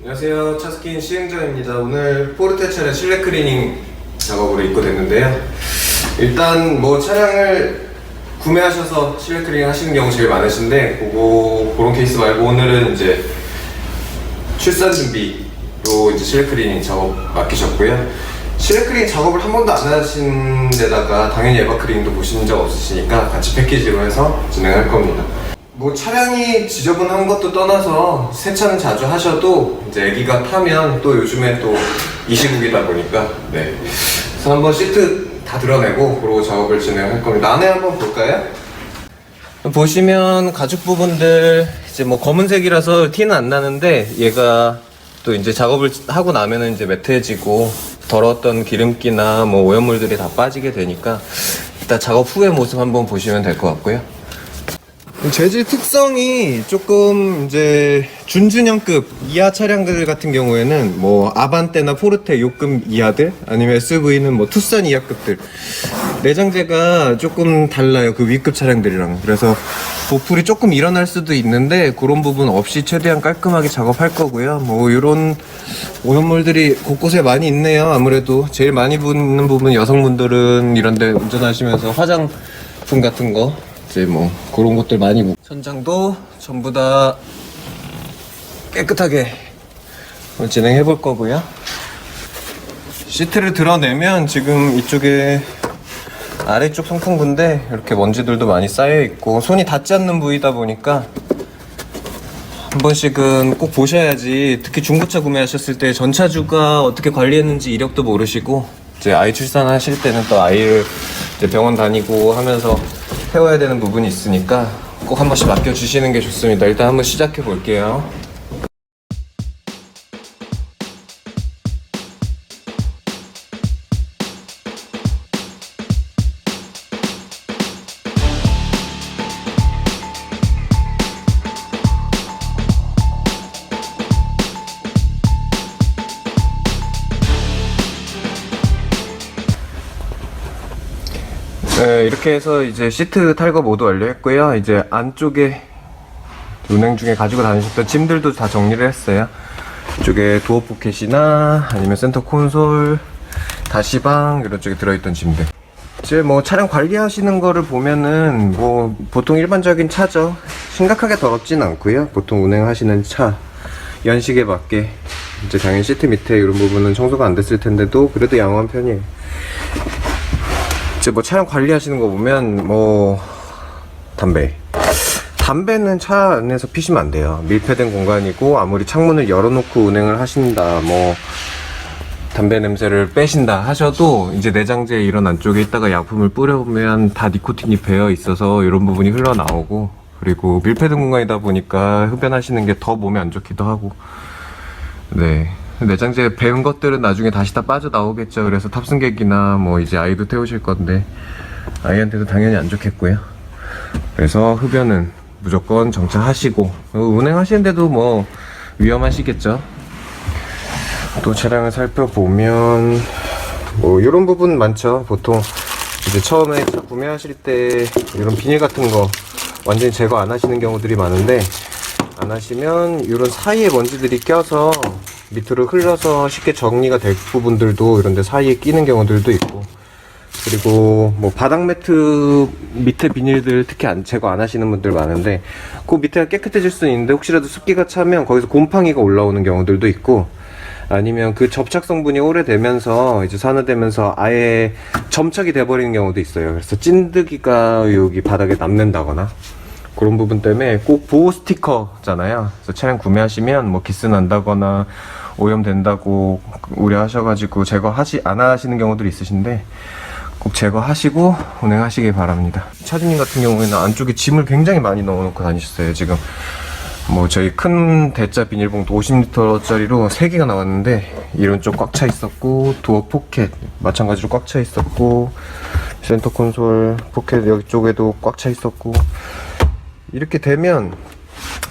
안녕하세요. 차스킨 시행자입니다. 오늘 포르테 차량 실내 클리닝 작업으로 입고됐는데요. 일단 뭐 차량을 구매하셔서 실내 클리닝 하시는 경우 제일 많으신데 그런 케이스 말고 오늘은 이제 출산 준비로 이제 실내 클리닝 작업 맡기셨고요. 실내 클리닝 작업을 한 번도 안 하신 데다가 당연히 에바 클리닝도 보신 적 없으시니까 같이 패키지로 해서 진행할 겁니다. 뭐 차량이 지저분한 것도 떠나서 세차는 자주 하셔도 이제 애기가 타면 또 요즘에 또 이 시국이다 보니까 그래서 한번 시트 다 드러내고 그러고 작업을 진행할 겁니다. 안에 한번 볼까요? 보시면 가죽 부분들 이제 뭐 검은색이라서 티는 안 나는데 얘가 또 이제 작업을 하고 나면은 이제 매트해지고 더러웠던 기름기나 뭐 오염물들이 다 빠지게 되니까 일단 작업 후의 모습 한번 보시면 될 것 같고요. 재질 특성이 조금 이제 준준형급 이하 차량들 같은 경우에는 뭐 아반떼나 포르테 요급 이하들 아니면 SV는 뭐 투싼 이하급들 내장재가 조금 달라요. 그 위급 차량들이랑. 그래서 보풀이 조금 일어날 수도 있는데 그런 부분 없이 최대한 깔끔하게 작업할 거고요. 뭐 이런 오염물들이 곳곳에 많이 있네요. 아무래도 제일 많이 붙는 부분 여성분들은 이런데 운전하시면서 화장품 같은 거 이제 뭐 그런 것들 많이 묻고 천장도 전부 다 깨끗하게 진행해 볼 거고요. 시트를 드러내면 지금 이쪽에 아래쪽 송풍부인데 이렇게 먼지들도 많이 쌓여 있고 손이 닿지 않는 부위다 보니까 한 번씩은 꼭 보셔야지. 특히 중고차 구매하셨을 때 전차주가 어떻게 관리했는지 이력도 모르시고 이제 아이 출산하실 때는 또 아이를 이제 병원 다니고 하면서 태워야 되는 부분이 있으니까 꼭 한 번씩 맡겨주시는 게 좋습니다. 일단 한번 시작해 볼게요. 네, 이렇게 해서 이제 시트 탈거 모두 완료했고요. 이제 안쪽에 운행 중에 가지고 다니셨던 짐들도 다 정리를 했어요. 이쪽에 도어 포켓이나 아니면 센터 콘솔, 다시방 이런 쪽에 들어있던 짐들. 이제 뭐 차량 관리하시는 거를 보면은 뭐 보통 일반적인 차죠. 심각하게 더럽진 않고요. 보통 운행하시는 차 연식에 맞게 이제 당연히 시트 밑에 이런 부분은 청소가 안 됐을 텐데도 그래도 양호한 편이에요. 이제 뭐 차량 관리하시는 거 보면 뭐 담배는 차 안에서 피시면 안 돼요. 밀폐된 공간이고 아무리 창문을 열어놓고 운행을 하신다 뭐 담배 냄새를 빼신다 하셔도 이제 내장재 이런 안쪽에 있다가 약품을 뿌려보면 다 니코틴이 배어 있어서 이런 부분이 흘러나오고, 그리고 밀폐된 공간이다 보니까 흡연하시는 게 더 몸에 안 좋기도 하고. 내장재 배운 것들은 나중에 다시 다 빠져나오겠죠. 그래서 탑승객이나 뭐 이제 아이도 태우실 건데 아이한테도 당연히 안 좋겠고요. 그래서 흡연은 무조건 정차하시고, 운행하시는데도 뭐 위험하시겠죠. 또 차량을 살펴보면 뭐 이런 부분 많죠. 보통 이제 처음에 차 구매하실 때 이런 비닐 같은 거 완전히 제거 안 하시는 경우들이 많은데, 안 하시면 이런 사이에 먼지들이 껴서 밑으로 흘러서 쉽게 정리가 될 부분들도 이런데 사이에 끼는 경우들도 있고, 그리고 뭐 바닥 매트 밑에 비닐들 특히 제거 안 하시는 분들 많은데 그 밑에가 깨끗해질 수는 있는데 혹시라도 습기가 차면 거기서 곰팡이가 올라오는 경우들도 있고, 아니면 그 접착 성분이 오래되면서 이제 산화되면서 아예 점착이 돼버리는 경우도 있어요. 그래서 찐득이가 여기 바닥에 남는다거나 그런 부분 때문에 꼭 보호 스티커잖아요. 그래서 차량 구매하시면 뭐 기스 난다거나 오염된다고 우려하셔가지고 안 하시는 경우들이 있으신데 꼭 제거하시고 운행하시길 바랍니다. 차주님 같은 경우에는 안쪽에 짐을 굉장히 많이 넣어놓고 다니셨어요. 지금 뭐 저희 큰 대짜 비닐봉투 50리터짜리로 3개가 나왔는데 이런 쪽 꽉 차 있었고, 도어 포켓 마찬가지로 꽉 차 있었고, 센터 콘솔 포켓 여기 쪽에도 꽉 차 있었고, 이렇게 되면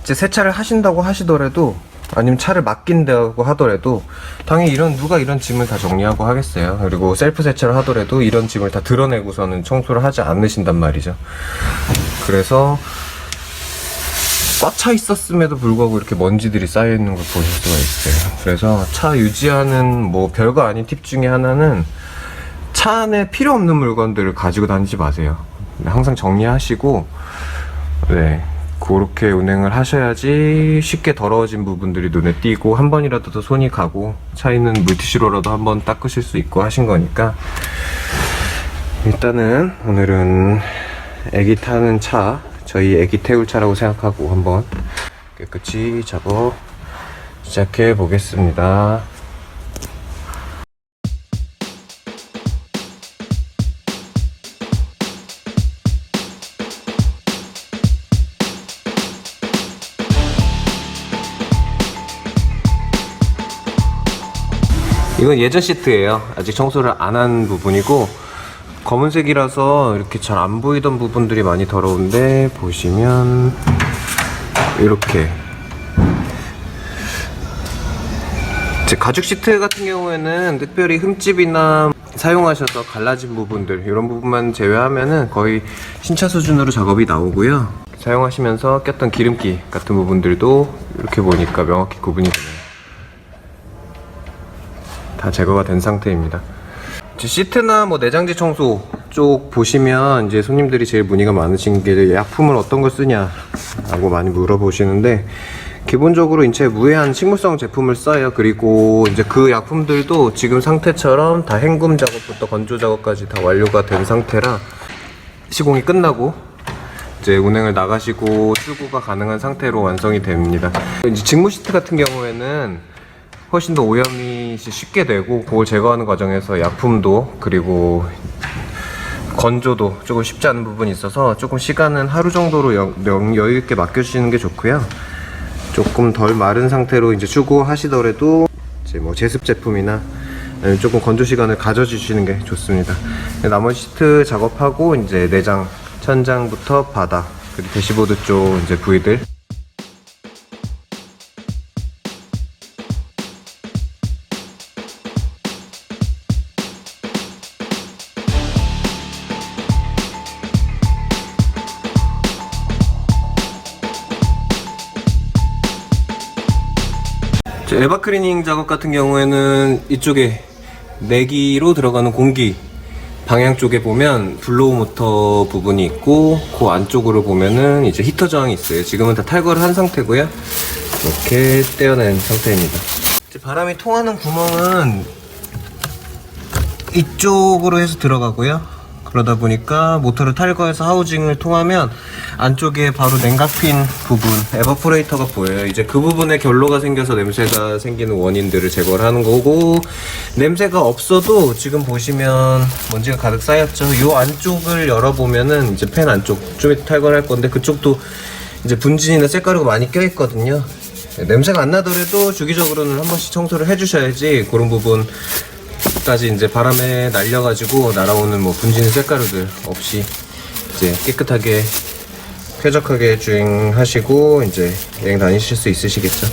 이제 세차를 하신다고 하시더라도 아니면 차를 맡긴다고 하더라도 당연히 누가 이런 짐을 다 정리하고 하겠어요. 그리고 셀프 세차를 하더라도 이런 짐을 다 드러내고서는 청소를 하지 않으신단 말이죠. 그래서 꽉 차 있었음에도 불구하고 이렇게 먼지들이 쌓여 있는 걸 보실 수가 있어요. 그래서 차 유지하는 뭐 별거 아닌 팁 중에 하나는 차 안에 필요 없는 물건들을 가지고 다니지 마세요. 항상 정리하시고, 네, 그렇게 운행을 하셔야지 쉽게 더러워진 부분들이 눈에 띄고 한 번이라도 더 손이 가고 차 있는 물티슈로라도 한번 닦으실 수 있고 하신 거니까. 일단은 오늘은 애기 타는 차, 저희 애기 태울 차라고 생각하고 한번 깨끗이 작업 시작해 보겠습니다. 이건 예전 시트예요. 아직 청소를 안 한 부분이고, 검은색이라서 이렇게 잘 안 보이던 부분들이 많이 더러운데, 보시면 이렇게 이제 가죽 시트 같은 경우에는 특별히 흠집이나 사용하셔서 갈라진 부분들, 이런 부분만 제외하면은 거의 신차 수준으로 작업이 나오고요. 사용하시면서 꼈던 기름기 같은 부분들도 이렇게 보니까 명확히 구분이 되네요. 다 제거가 된 상태입니다. 시트나 뭐 내장재 청소 쪽 보시면 이제 손님들이 제일 문의가 많으신 게 약품을 어떤 걸 쓰냐라고 많이 물어보시는데, 기본적으로 인체 무해한 식물성 제품을 써요. 그리고 이제 그 약품들도 지금 상태처럼 다 헹굼 작업부터 건조 작업까지 다 완료가 된 상태라 시공이 끝나고 이제 운행을 나가시고 출고가 가능한 상태로 완성이 됩니다. 이제 직무 시트 같은 경우에는 훨씬 더 오염이 쉽게 되고, 그걸 제거하는 과정에서 약품도 그리고 건조도 조금 쉽지 않은 부분이 있어서 조금 시간은 하루 정도로 여유 있게 맡겨주시는 게 좋고요. 조금 덜 마른 상태로 이제 출고하시더라도 이제 뭐 제습 제품이나 조금 건조 시간을 가져주시는 게 좋습니다. 나머지 시트 작업하고 이제 내장, 천장부터 바닥, 그리고 대시보드 쪽 이제 부위들. 에바 클리닝 작업 같은 경우에는 이쪽에 내기로 들어가는 공기 방향 쪽에 보면 블로우 모터 부분이 있고, 그 안쪽으로 보면은 이제 히터 저항이 있어요. 지금은 다 탈거를 한 상태고요. 이렇게 떼어낸 상태입니다. 이제 바람이 통하는 구멍은 이쪽으로 해서 들어가고요. 그러다 보니까 모터를 탈거해서 하우징을 통하면 안쪽에 바로 냉각핀 부분, 에버포레이터가 보여요. 이제 그 부분에 결로가 생겨서 냄새가 생기는 원인들을 제거를 하는 거고, 냄새가 없어도 지금 보시면 먼지가 가득 쌓였죠. 이 안쪽을 열어보면은 이제 팬 안쪽 좀 이따 탈거를 할 건데, 그쪽도 이제 분진이나 쇳가루가 많이 껴있거든요. 냄새가 안 나더라도 주기적으로는 한 번씩 청소를 해주셔야지 그런 부분 까지 이제 바람에 날려가지고 날아오는 뭐 분진 쇳가루들 없이 이제 깨끗하게 쾌적하게 주행하시고 이제 여행 다니실 수 있으시겠죠.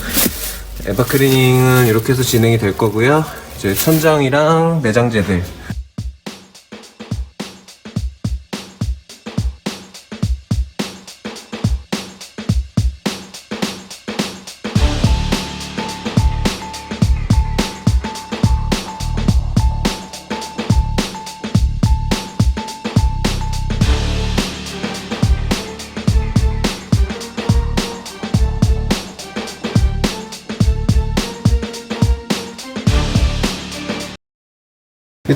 에바 클리닝은 이렇게 해서 진행이 될 거고요. 이제 천장이랑 내장재들,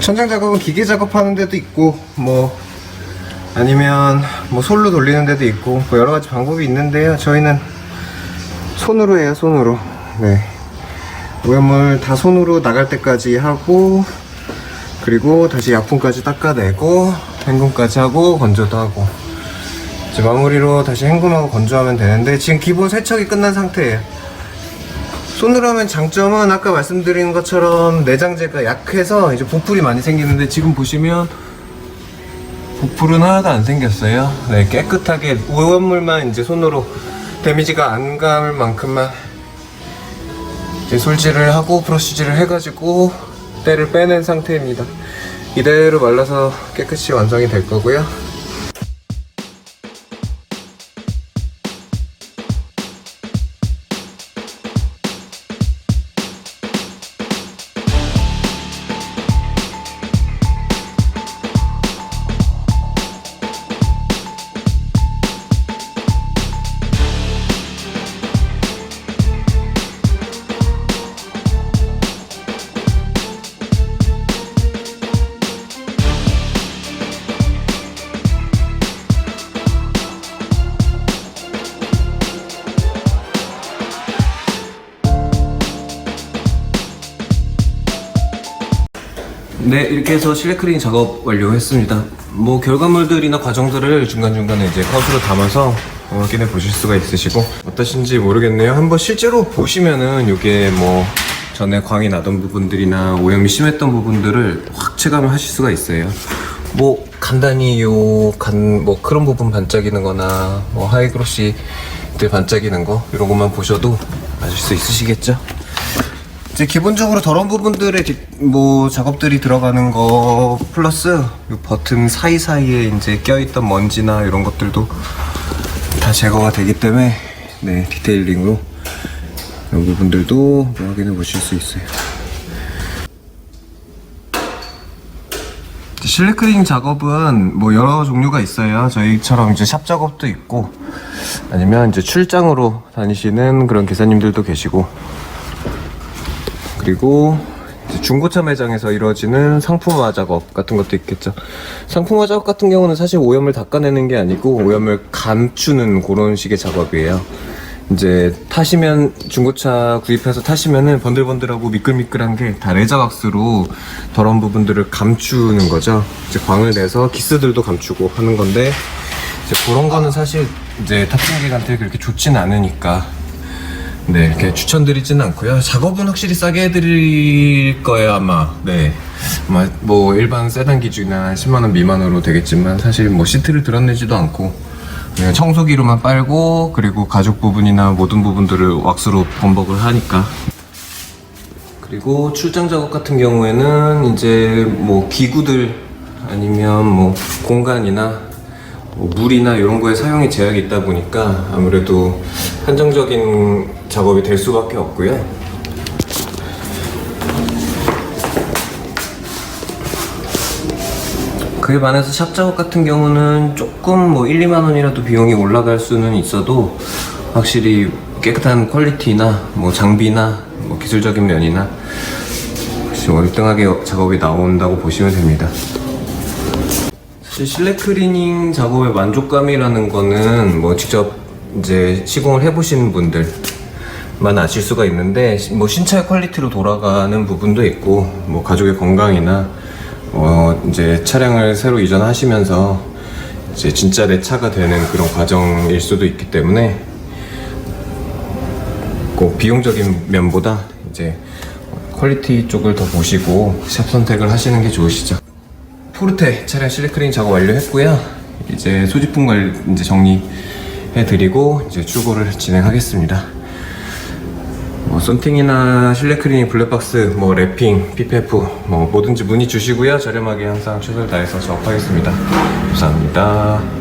천장 작업은 기계 작업하는 데도 있고, 뭐 아니면 뭐 솔로 돌리는 데도 있고, 뭐 여러 가지 방법이 있는데요. 저희는 손으로 해요, 손으로. 네, 오염물 다 손으로 나갈 때까지 하고, 그리고 다시 약품까지 닦아내고 헹굼까지 하고 건조도 하고, 이제 마무리로 다시 헹굼하고 건조하면 되는데, 지금 기본 세척이 끝난 상태예요. 손으로 하면 장점은 아까 말씀드린 것처럼 내장재가 약해서 이제 보풀이 많이 생기는데, 지금 보시면 보풀은 하나도 안 생겼어요. 네, 깨끗하게 오염물만 이제 손으로 데미지가 안 갈 만큼만 이제 솔질을 하고 프로시즈를 해가지고 때를 빼낸 상태입니다. 이대로 말라서 깨끗이 완성이 될 거고요. 네, 이렇게 해서 실내 클리닝 작업 완료했습니다. 뭐 결과물들이나 과정들을 중간중간에 이제 컷으로 담아서 확인해 보실 수가 있으시고 어떠신지 모르겠네요. 한번 실제로 보시면은 이게 뭐 전에 광이 나던 부분들이나 오염이 심했던 부분들을 확 체감을 하실 수가 있어요. 뭐 간단히 뭐 그런 부분 반짝이는 거나 뭐 하이그로시들 반짝이는 거 이런 것만 보셔도 아실 수 있으시겠죠? 이제 기본적으로 더러운 부분들에 뭐 작업들이 들어가는 거 플러스 이 버튼 사이사이에 이제 껴있던 먼지나 이런 것들도 다 제거가 되기 때문에 네, 디테일링으로 이런 부분들도 확인해 보실 수 있어요. 실내 클리닝 작업은 뭐 여러 종류가 있어요. 저희처럼 이제 샵 작업도 있고 아니면 이제 출장으로 다니시는 그런 기사님들도 계시고 그리고 이제 중고차 매장에서 이루어지는 상품화 작업 같은 것도 있겠죠. 상품화 작업 같은 경우는 사실 오염을 닦아내는 게 아니고 오염을 감추는 그런 식의 작업이에요. 이제 타시면 중고차 구입해서 타시면은 번들번들하고 미끌미끌한 게 다 레저 왁스로 더러운 부분들을 감추는 거죠. 이제 광을 내서 기스들도 감추고 하는 건데 이제 그런 거는 사실 이제 탑승객한테 그렇게 좋진 않으니까 네, 이렇게 추천드리지는 않고요. 작업은 확실히 싸게 해드릴 거예요, 아마. 네. 아마 뭐 일반 세단 기준이나 10만원 미만으로 되겠지만 사실 뭐 시트를 드러내지도 않고 그냥 청소기로만 빨고 그리고 가죽 부분이나 모든 부분들을 왁스로 범벅을 하니까. 그리고 출장 작업 같은 경우에는 이제 뭐 기구들 아니면 뭐 공간이나 뭐 물이나 이런 거에 사용이 제약이 있다 보니까 아무래도 한정적인 작업이 될 수밖에 없고요. 그에 반해서 샵 작업 같은 경우는 조금 뭐 1, 2만 원이라도 비용이 올라갈 수는 있어도 확실히 깨끗한 퀄리티나 뭐 장비나 뭐 기술적인 면이나 월등하게 작업이 나온다고 보시면 됩니다. 사실 실내 클리닝 작업의 만족감이라는 거는 뭐 직접 이제 시공을 해보시는 분들만 아실 수가 있는데 뭐 신차의 퀄리티로 돌아가는 부분도 있고 뭐 가족의 건강이나 이제 차량을 새로 이전하시면서 이제 진짜 내 차가 되는 그런 과정일 수도 있기 때문에 꼭 비용적인 면보다 이제 퀄리티 쪽을 더 보시고 샵 선택을 하시는 게 좋으시죠. 포르테 차량 실내 클리닝 작업 완료했고요. 이제 소지품을 이제 정리해드리고 이제 출고를 진행하겠습니다. 뭐 썬팅이나 실내 클리닝, 블랙박스, 뭐 랩핑, PPF 뭐 뭐든지 문의 주시고요. 저렴하게 항상 최선을 다해서 작업하겠습니다. 감사합니다.